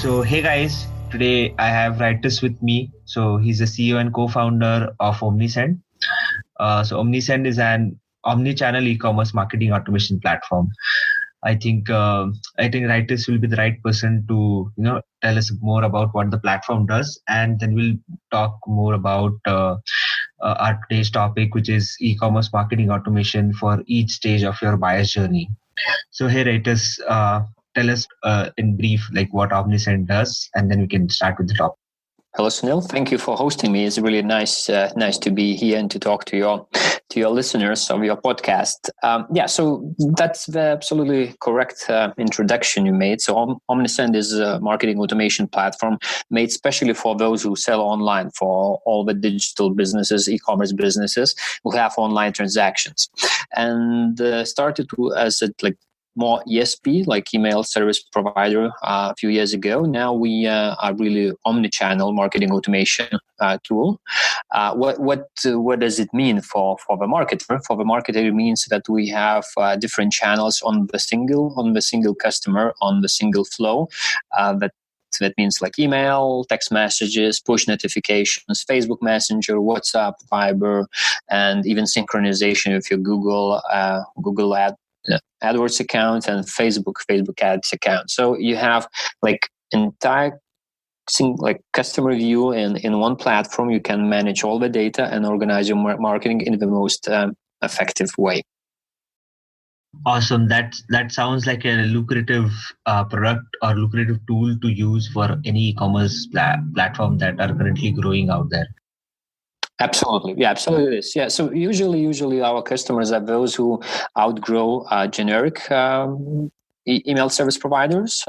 So, hey guys, today I have Rytis with me. So, he's the CEO and co-founder of Omnisend. Omnisend is an omnichannel e-commerce marketing automation platform. I think Rytis will be the right person to tell us more about what the platform does, and then we'll talk more about our today's topic, which is e-commerce marketing automation for each stage of your buyer's journey. So, hey Rytis, tell us in brief like what Omnisend does, and then we can start with the topic. Hello, Sunil. Thank you for hosting me. It's really nice to be here and to talk to your listeners of your podcast. So that's the absolutely correct introduction you made. So Omnisend is a marketing automation platform made specially for those who sell online, for all the digital businesses, e-commerce businesses who have online transactions, and started as a more ESP, like email service provider, a few years ago. Now we are really omnichannel marketing automation tool. What does it mean for the marketer? For the marketer, it means that we have different channels on the single customer, on the single flow. That means like email, text messages, push notifications, Facebook Messenger, WhatsApp, Viber, and even synchronization with your Google AdWords account and Facebook Ads account. So you have entire customer view in one platform. You can manage all the data and organize your marketing in the most effective way. Awesome. That sounds like a lucrative product or lucrative tool to use for any e-commerce platform that are currently growing out there. Absolutely. Yeah, absolutely it is. Yeah. So usually our customers are those who outgrow generic email service providers.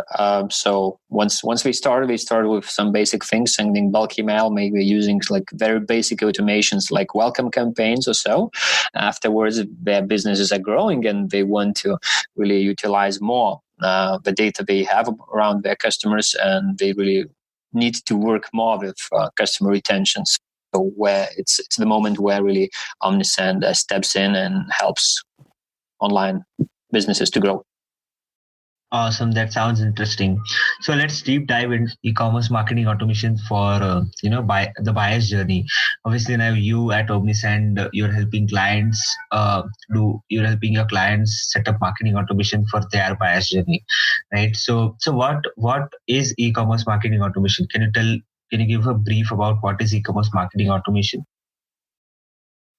So once we started with some basic things, sending bulk email, maybe using very basic automations like welcome campaigns or so. Afterwards, their businesses are growing and they want to really utilize more the data they have around their customers, and they really need to work more with customer retentions. So where it's the moment where really Omnisend steps in and helps online businesses to grow. Awesome. That sounds interesting. So let's deep dive into e-commerce marketing automation for the buyer's journey. Obviously, now you at Omnisend, you're helping your clients set up marketing automation for their buyer's journey, right? So what is e-commerce marketing automation? Can you give a brief about what is e-commerce marketing automation?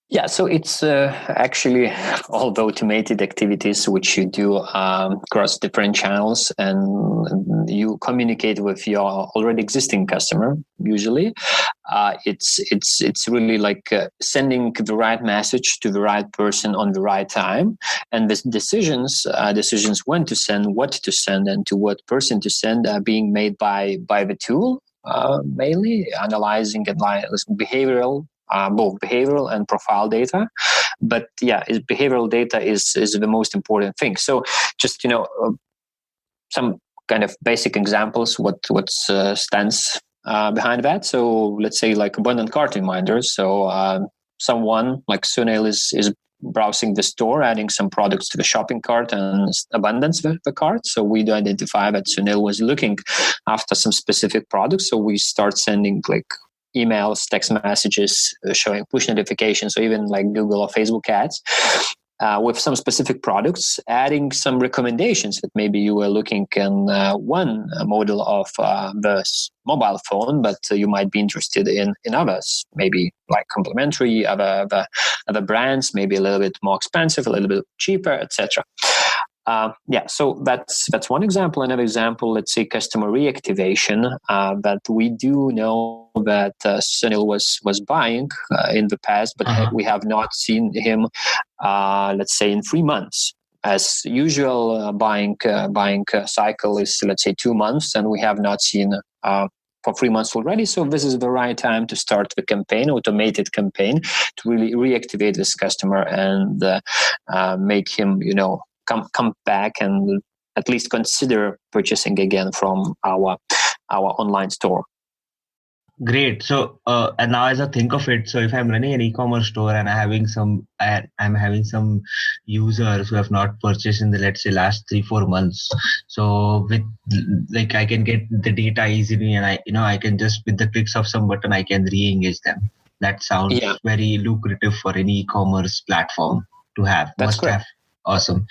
Yeah, so it's actually all the automated activities which you do across different channels, and you communicate with your already existing customer. Usually, it's really like sending the right message to the right person on the right time, and the decisions when to send, what to send, and to what person to send are being made by the tool. Mainly analyzing and both behavioral and profile data, but behavioral data is the most important thing. So just some kind of basic examples what stands behind that. So let's say like abandoned cart reminders. So someone like Sunil is browsing the store, adding some products to the shopping cart and abandons the cart. So we do identify that Sunil was looking after some specific products. So we start sending emails, text messages, showing push notifications, or even like Google or Facebook ads with some specific products, adding some recommendations that maybe you were looking in one model of the mobile phone, but you might be interested in others, maybe like complementary, other brands, maybe a little bit more expensive, a little bit cheaper, etc. So that's one example. Another example, let's say customer reactivation, that we do know that Sunil was buying in the past, but we have not seen him, let's say, in 3 months. As usual, buying cycle is, let's say, 2 months, and we have not seen for 3 months already. So this is the right time to start the campaign, automated campaign, to really reactivate this customer and make him, come back and at least consider purchasing again from our online store. Great. So, and now as I think of it, so if I'm running an e-commerce store and I'm having some users who have not purchased in the, let's say, last 3-4 months. So with like I can get the data easily, and I can just with the clicks of some button I can re-engage them. That Yeah, sounds very lucrative for any e-commerce platform to have. that's Must correct. have. Awesome.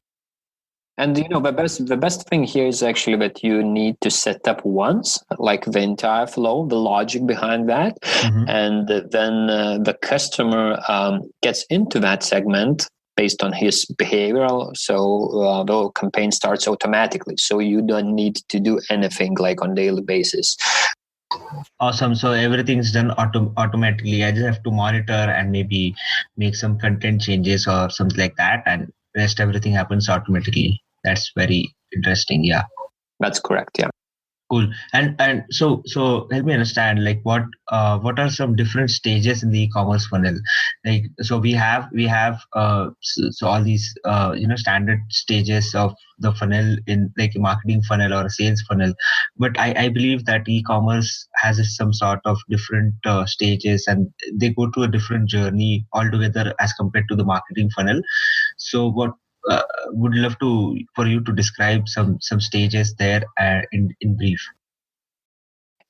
And the best thing here is actually that you need to set up once, like the entire flow, the logic behind that, Mm-hmm. and then the customer gets into that segment based on his behavioral. So the campaign starts automatically. So you don't need to do anything like on daily basis. Awesome. So everything's done automatically. I just have to monitor and maybe make some content changes or something like that, and rest everything happens automatically. That's very interesting. Yeah. That's correct. Yeah. Cool. And so help me understand like what are some different stages in the e-commerce funnel? Like so we have all these standard stages of the funnel in like a marketing funnel or a sales funnel, but I believe that e-commerce has some sort of different stages, and they go to a different journey altogether as compared to the marketing funnel. So what uh, would love to for you to describe some stages there in brief.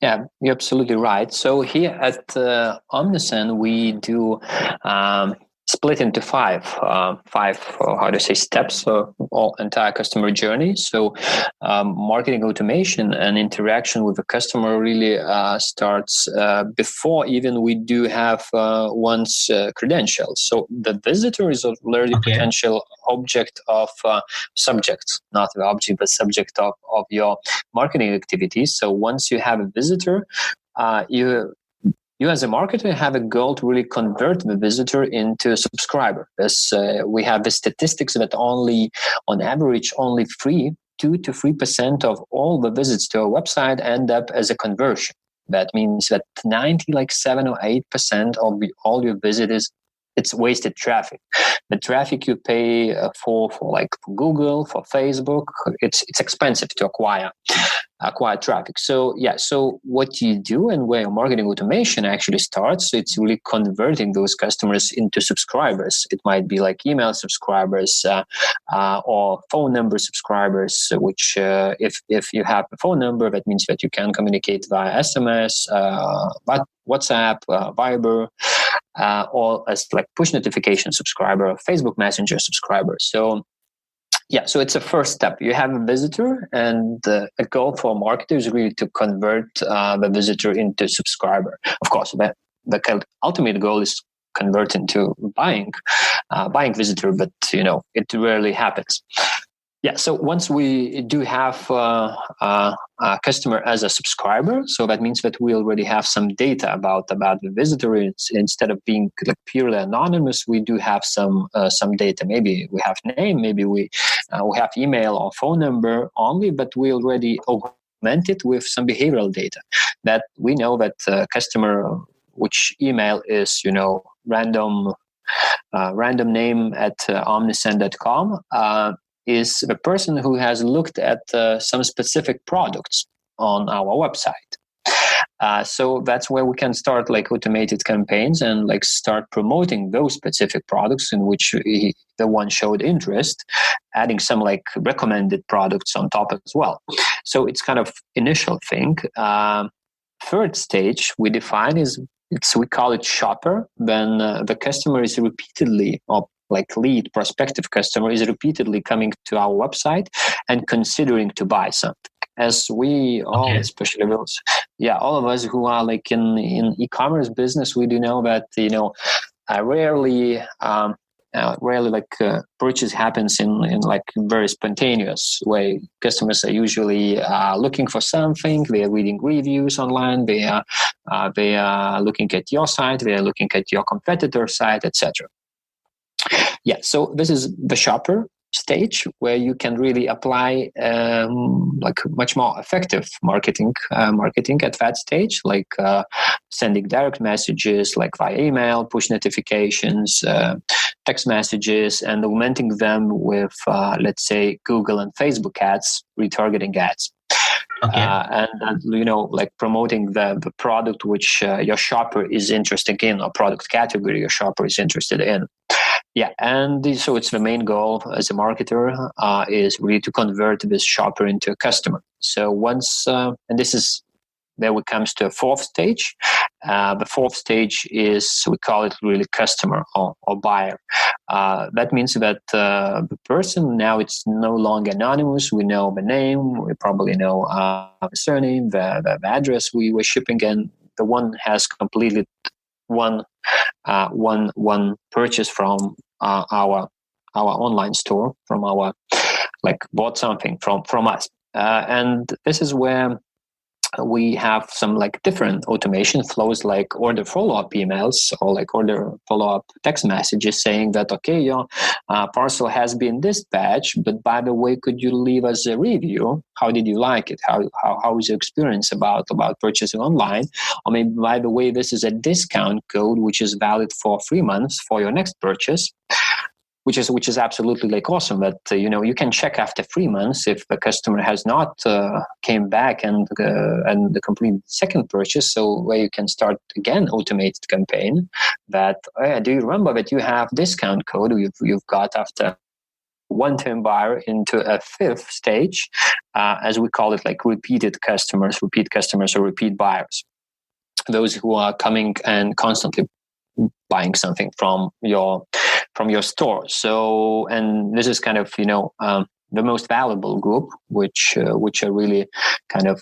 Yeah, you're absolutely right. So here at Omnicen, we do split into how to say, steps of all entire customer journey. So marketing automation and interaction with the customer really starts before even we do have one's credentials. So the visitor is already Okay. potential object of subject, not the object, but subject of your marketing activities. So once you have a visitor, you as a marketer have a goal to really convert the visitor into a subscriber. As we have the statistics that on average, only 2 to 3% of all the visits to our website end up as a conversion. That means that 7 or 8% of all your visitors, it's wasted traffic. The traffic you pay for like Google, for Facebook, it's expensive to acquire traffic. So what you do and where marketing automation actually starts, it's really converting those customers into subscribers. It might be like email subscribers or phone number subscribers, which if you have a phone number, that means that you can communicate via SMS, WhatsApp, Viber, or as like push notification subscriber or Facebook Messenger subscriber. So it's a first step. You have a visitor, and a goal for marketers is really to convert the visitor into subscriber. Of course, the ultimate goal is convert into buying visitor, but it rarely happens. Yeah, so once we do have a customer as a subscriber, so that means that we already have some data about the visitor. Instead of being like purely anonymous, we do have some data. Maybe we have name, maybe we have email or phone number only, but we already augment it with some behavioral data that we know that customer, which email is random name at omnicen.com. Is the person who has looked at some specific products on our website. So that's where we can start like automated campaigns and like start promoting those specific products in which the one showed interest, adding some like recommended products on top as well. So it's kind of initial thing. Third stage we define we call it shopper. Then the customer is repeatedly like lead prospective customer is repeatedly coming to our website and considering to buy something. As we all, especially those, all of us who are like in e-commerce business, we do know that rarely like purchase happens in like very spontaneous way. Customers are usually looking for something. They are reading reviews online. They are looking at your site. They are looking at your competitor site, etc. Yeah, so this is the shopper stage where you can really apply like much more effective marketing at that stage, like sending direct messages like via email, push notifications, text messages, and augmenting them with let's say Google and Facebook ads, retargeting ads. Okay. Like promoting the product which your shopper is interested in, or product category your shopper is interested in. Yeah, and so it's the main goal as a marketer is really to convert this shopper into a customer. So once, and this is there it comes to a fourth stage. The fourth stage is, we call it really customer or buyer. That means that the person now, it's no longer anonymous. We know the name, we probably know the surname, the address we were shipping, and the one has completed one purchase from our online store, from our, like, bought something from us, and this is where we have some like different automation flows, like order follow-up emails or like order follow-up text messages saying that, okay, your parcel has been dispatched, but by the way, could you leave us a review? How did you like it? How is your experience about purchasing online? Or maybe, by the way, this is a discount code which is valid for 3 months for your next purchase. Which is absolutely like awesome. But you can check after 3 months if the customer has not came back and the complete second purchase. So where you can start again automated campaign that, do you remember that you have discount code you've got after one-time buyer into a fifth stage, as we call it, like repeat customers or repeat buyers, those who are coming and constantly buying something from your store. So, and this is kind of the most valuable group, which are really kind of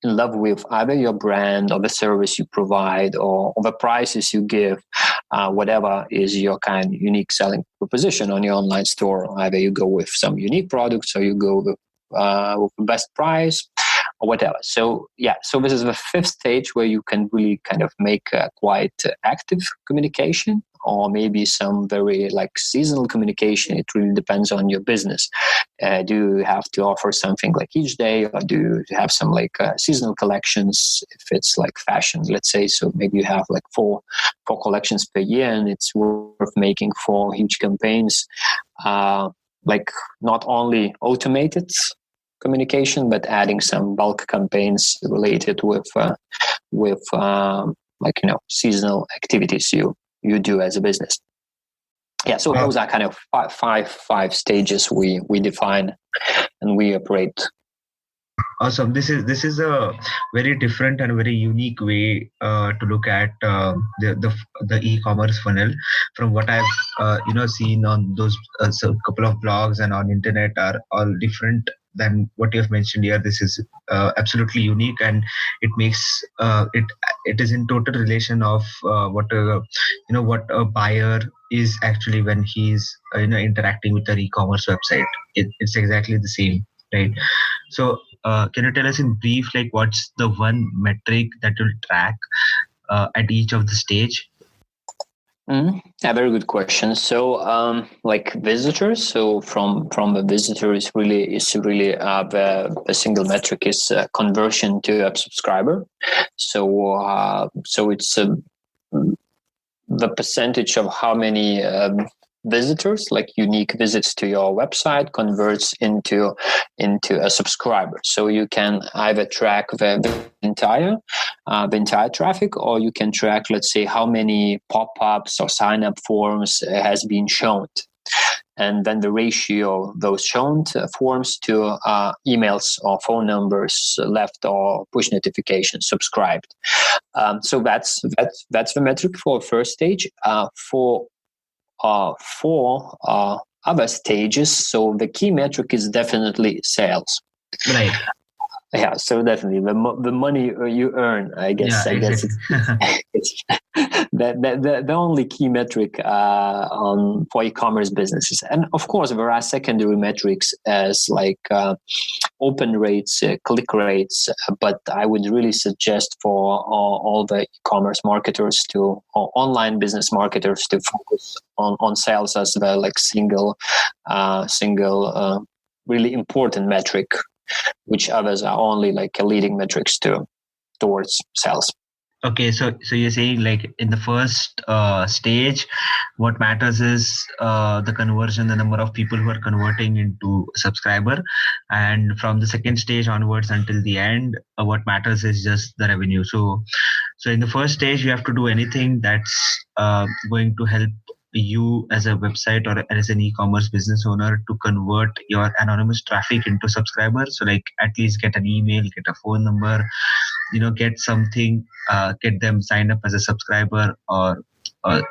in love with either your brand or the service you provide or the prices you give, whatever is your kind of unique selling proposition on your online store. Either you go with some unique products or you go with the best price or whatever. So this is the fifth stage where you can really kind of make quite active communication, or maybe some very like seasonal communication. It really depends on your business. Do you have to offer something like each day, or do you have some like seasonal collections if it's like fashion, let's say? So maybe you have like four collections per year, and it's worth making 4 huge campaigns, like not only automated communication, but adding some bulk campaigns related with seasonal activities you do as a business. Yeah, so those are kind of five stages we define and we operate. Awesome. This is a very different and very unique way to look at the e-commerce funnel. From what I've seen on those couple of blogs and on internet are all different than what you have mentioned here. This is absolutely unique, and it makes it is in total relation of what a buyer is actually when he's interacting with an e-commerce website. It's exactly the same, right? So can you tell us in brief, like, what's the one metric that you'll track at each of the stage? Yeah, very good question. So, like visitors. So from the visitor is really the single metric is conversion to a subscriber. So it's the percentage of how many visitors, like unique visits to your website, converts into a subscriber. So you can either track the entire traffic, or you can track, let's say, how many pop-ups or sign-up forms has been shown, and then the ratio of those shown forms to emails or phone numbers left or push notifications subscribed. So that's the metric for first stage. For other stages, so the key metric is definitely sales. Right. Yeah, so definitely the money you earn, I guess. Yeah, exactly. It's the only key metric for e-commerce businesses. And of course, there are secondary metrics as like open rates, click rates. But I would really suggest for all the e-commerce marketers or online business marketers to focus on sales as the like single really important metric, which others are only like leading metrics towards sales. Okay, so you're saying like in the first stage, what matters is the conversion, the number of people who are converting into a subscriber, and from the second stage onwards until the end, what matters is just the revenue. So in the first stage, you have to do anything that's going to help you as a website or as an e-commerce business owner to convert your anonymous traffic into subscribers. So like at least get an email, get a phone number, get something, get them signed up as a subscriber, or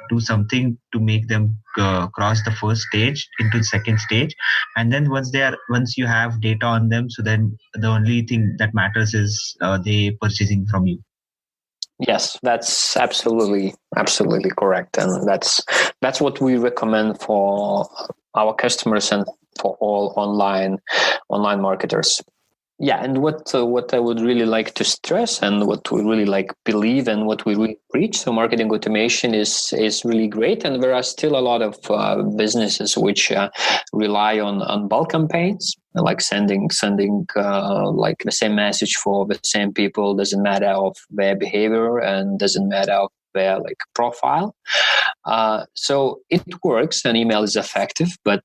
do something to make them cross the first stage into the second stage. And then once you have data on them, so then the only thing that matters is they purchasing from you. Yes, that's absolutely correct, and that's what we recommend for our customers and for all online marketers. Yeah, and what I would really like to stress, and what we really like believe, and what we really preach. So marketing automation is really great, and there are still a lot of businesses which rely on bulk campaigns, like sending like the same message for the same people. Doesn't matter of their behavior, and doesn't matter of their like profile. So it works, and email is effective. But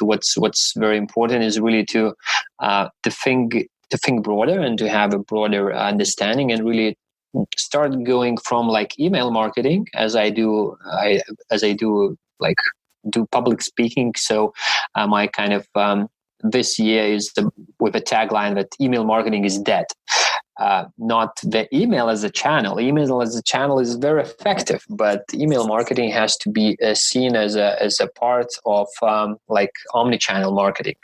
what's very important is really to think broader, and to have a broader understanding, and really start going from like email marketing, as I do like do public speaking. So my kind of this year is with a tagline that email marketing is dead. Not the email as a channel. Email as a channel is very effective, but email marketing has to be seen as a part of like omnichannel marketing.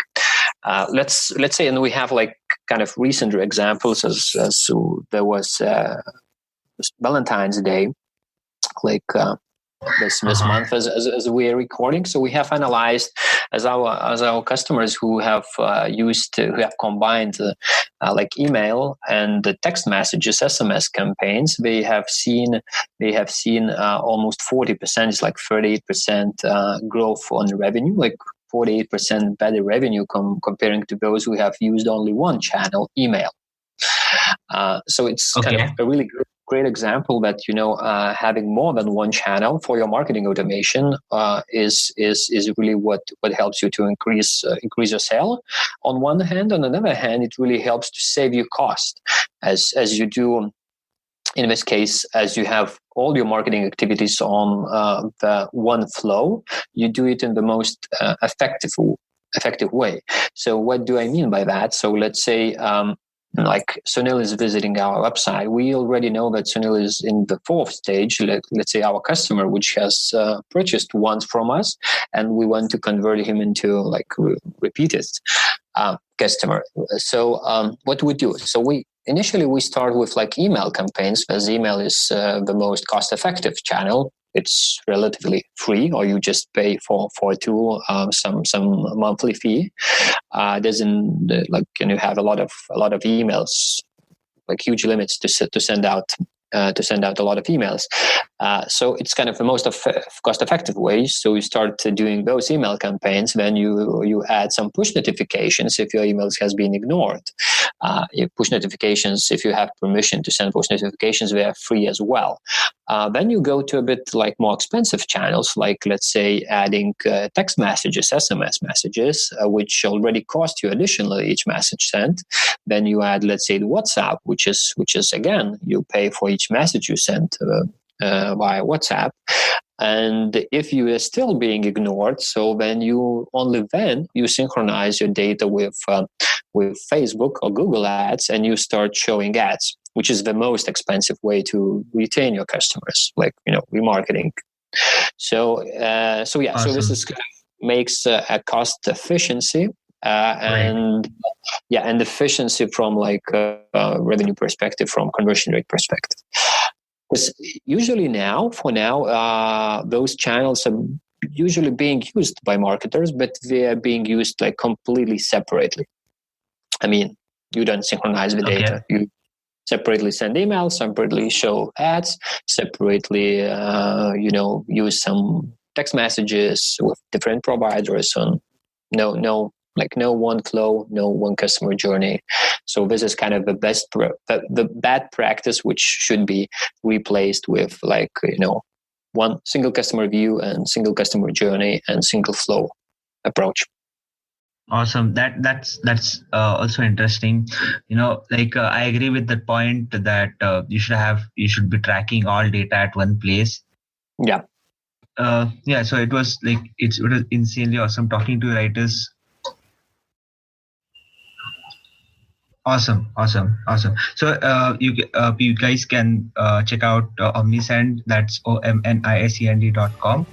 Let's say, and we have like kind of recent examples, as there was Valentine's Day, like this month as we are recording. So we have analyzed as our customers who have combined like email and the text messages, SMS campaigns. They have seen almost 40%, it's like 38% growth on revenue, like 48% better revenue comparing to those who have used only one channel, email. So it's kind of a really great example that having more than one channel for your marketing automation is really what helps you to increase your sale. On one hand, on another hand, it really helps to save you cost, as you do. In this case, as you have all your marketing activities on the one flow, you do it in the most effective way. So what do I mean by that? So let's say like Sunil is visiting our website. We already know that Sunil is in the fourth stage. Let's say our customer, which has purchased once from us, and we want to convert him into like repeated customer. So what we do? So we start with like email campaigns, as email is the most cost-effective channel. It's relatively free, or you just pay for a tool some monthly fee. Doesn't like you have a lot of emails, like huge limits to send out a lot of emails. So it's kind of the most cost-effective way. So you start doing those email campaigns. Then you add some push notifications if your emails has been ignored. Push notifications, if you have permission to send push notifications, they are free as well. Then you go to a bit like more expensive channels, like let's say adding text messages, SMS messages, which already cost you additionally each message sent. Then you add, let's say, WhatsApp, which is again, you pay for each message you sent via WhatsApp. And if you are still being ignored, so then you synchronize your data with Facebook or Google Ads, and you start showing ads, which is the most expensive way to retain your customers, like remarketing. So awesome. So this is makes a cost efficiency. And efficiency from like revenue perspective, from conversion rate perspective. Because usually those channels are usually being used by marketers, but they are being used like completely separately. I mean, you don't synchronize the data. You separately send emails, separately show ads, separately use some text messages with different providers on no like no one flow, no one customer journey. So this is kind of the bad practice, which should be replaced with like, one single customer view and single customer journey and single flow approach. Awesome. That's also interesting. I agree with the point that you should be tracking all data at one place. Yeah. So it was insanely awesome talking to you, Rytis. Awesome. So you guys can check out Omnisend. That's OMNISEND.com.